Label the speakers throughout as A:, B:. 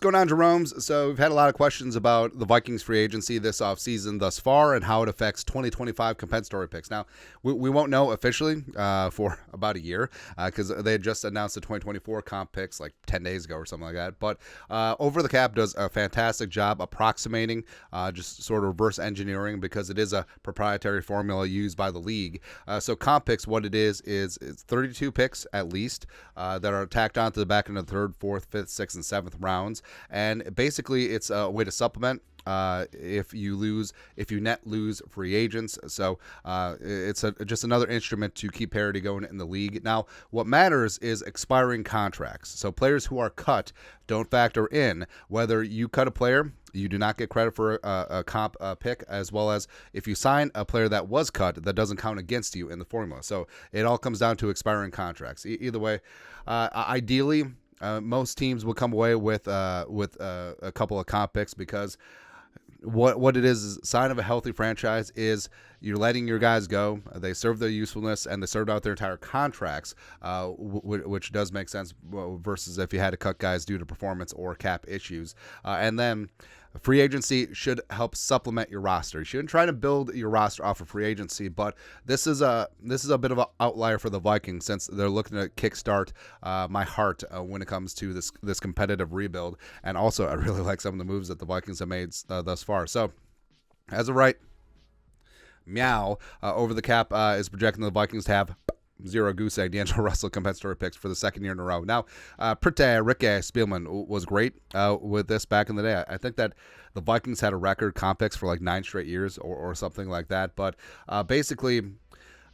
A: going on, Jerome's? So we've had a lot of questions about the Vikings free agency this offseason thus far and how it affects 2025 compensatory picks. Now, we won't know officially for about a year because they had just announced the 2024 comp picks like 10 days ago or something like that. But Over the Cap does a fantastic job approximating, just sort of reverse engineering, because it is a proprietary formula used by the league. So comp picks, what it is it's 32 picks at least that are tacked onto the back end of the third, fourth, fifth, sixth, and seventh rounds. And basically, it's a way to supplement if you net lose free agents. So it's just another instrument to keep parity going in the league. Now, what matters is expiring contracts. So players who are cut don't factor in. Whether you cut a player, you do not get credit for a comp pick, as well as if you sign a player that was cut, that doesn't count against you in the formula. So it all comes down to expiring contracts. Either way, ideally, most teams will come away with a couple of comp picks, because what it is sign of a healthy franchise is you're letting your guys go. They serve their usefulness and they served out their entire contracts, which does make sense versus if you had to cut guys due to performance or cap issues. And then free agency should help supplement your roster. You shouldn't try to build your roster off of free agency, but this is a bit of an outlier for the Vikings, since they're looking to kickstart my heart when it comes to this competitive rebuild. And also, I really like some of the moves that the Vikings have made thus far. So, as of right, over the cap is projecting the Vikings to have zero goose egg D'Angelo Russell compensatory picks for the second year in a row. Now, Ricky Spielman was great with this back in the day. I think that the Vikings had a record comp picks for like 9 straight years or something like that. But basically,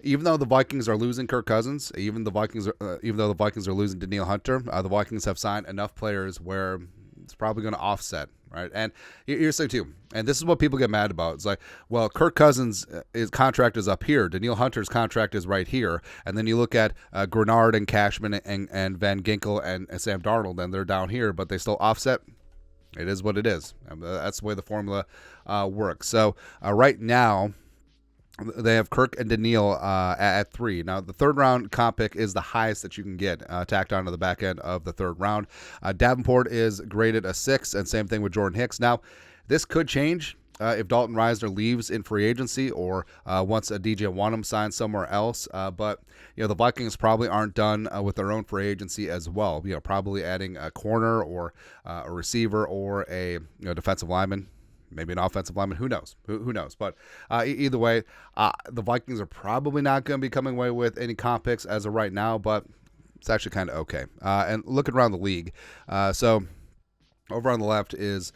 A: even though the Vikings are losing Kirk Cousins, even though the Vikings are losing Danielle Hunter, the Vikings have signed enough players where it's probably going to offset, right? And here's the thing too, and this is what people get mad about. It's like, well, Kirk Cousins' his contract is up here, Danielle Hunter's contract is right here, and then you look at Grenard and Cashman and Van Ginkel and Sam Darnold, and they're down here, but they still offset. It is what it is. That's the way the formula works. So right now, they have Kirk and Danielle at 3. Now, the third round comp pick is the highest that you can get, tacked onto the back end of the third round. Davenport is graded a 6, and same thing with Jordan Hicks. Now, this could change if Dalton Risner leaves in free agency, or once a DJ Wanham signs somewhere else. But the Vikings probably aren't done with their own free agency as well. Probably adding a corner or a receiver or a defensive lineman. Maybe an offensive lineman. Who knows? Who knows? But either way, the Vikings are probably not going to be coming away with any comp picks as of right now, but it's actually kind of okay. And looking around the league, so over on the left is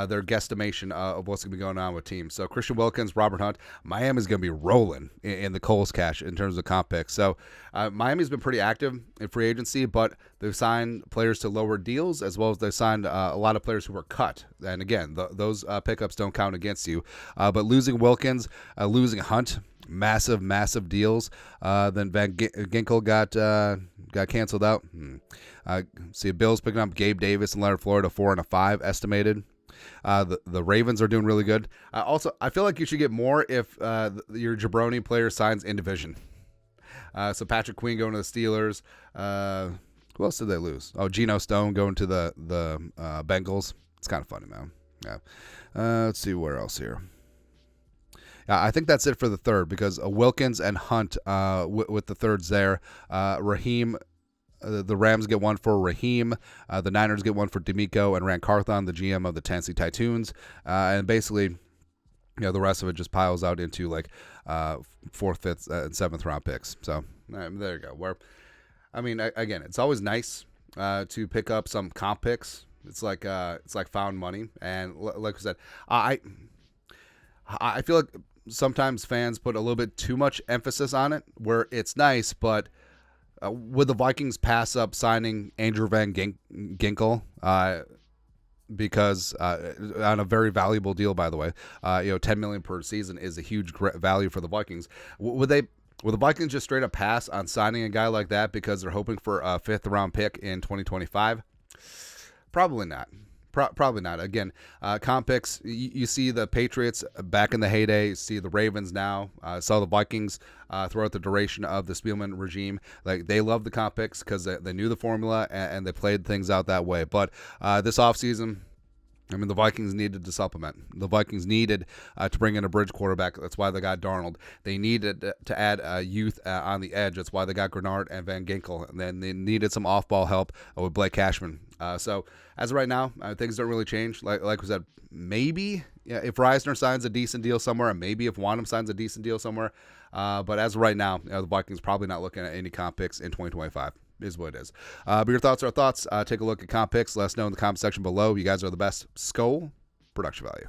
A: their guesstimation of what's going to be going on with teams. So Christian Wilkins, Robert Hunt, Miami's going to be rolling in the Coles cash in terms of comp picks. So Miami's been pretty active in free agency, but they've signed players to lower deals, as well as they've signed a lot of players who were cut. And again, those pickups don't count against you. But losing Wilkins, losing Hunt, massive deals. Then Van Ginkel got canceled out. See, Bills picking up Gabe Davis and Leonard Floyd, a 4 and a 5 estimated. The Ravens are doing really good. Also, I feel like you should get more if your jabroni player signs in division. So Patrick Queen going to the Steelers. Who else did they lose? Oh, Geno Stone going to the Bengals. It's kind of funny, man. Yeah. Let's see where else here. I think that's it for the third, because Wilkins and Hunt with the thirds there. Raheem, the Rams get one for Raheem. The Niners get one for D'Amico and Rand Carthon, the GM of the Tennessee Titans. And basically, the rest of it just piles out into like 4th, 5th, and 7th round picks. So there you go. Again, it's always nice to pick up some comp picks. It's like found money. And like I said, I feel like sometimes fans put a little bit too much emphasis on it, where it's nice, but would the Vikings pass up signing Andrew Van Ginkel because on a very valuable deal, by the way, $10 million per season is a huge value for the Vikings. Would the Vikings just straight up pass on signing a guy like that because they're hoping for a 5th round pick in 2025? Probably not. Probably not. Again, comp picks, you see the Patriots back in the heyday, you see the Ravens now, saw the Vikings throughout the duration of the Spielman regime. Like, they love the comp picks because they knew the formula and they played things out that way. But this offseason, I mean, the Vikings needed to supplement. The Vikings needed to bring in a bridge quarterback. That's why they got Darnold. They needed to add youth on the edge. That's why they got Grenard and Van Ginkel. And then they needed some off-ball help with Blake Cashman. So as of right now, things don't really change. Like we said, maybe if Reisner signs a decent deal somewhere, and maybe if Wanham signs a decent deal somewhere. But as of right now, the Vikings probably not looking at any comp picks in 2025. Is what it is. But your thoughts are thoughts. Take a look at comp picks. Let us know in the comment section below. You guys are the best. Skol, production value.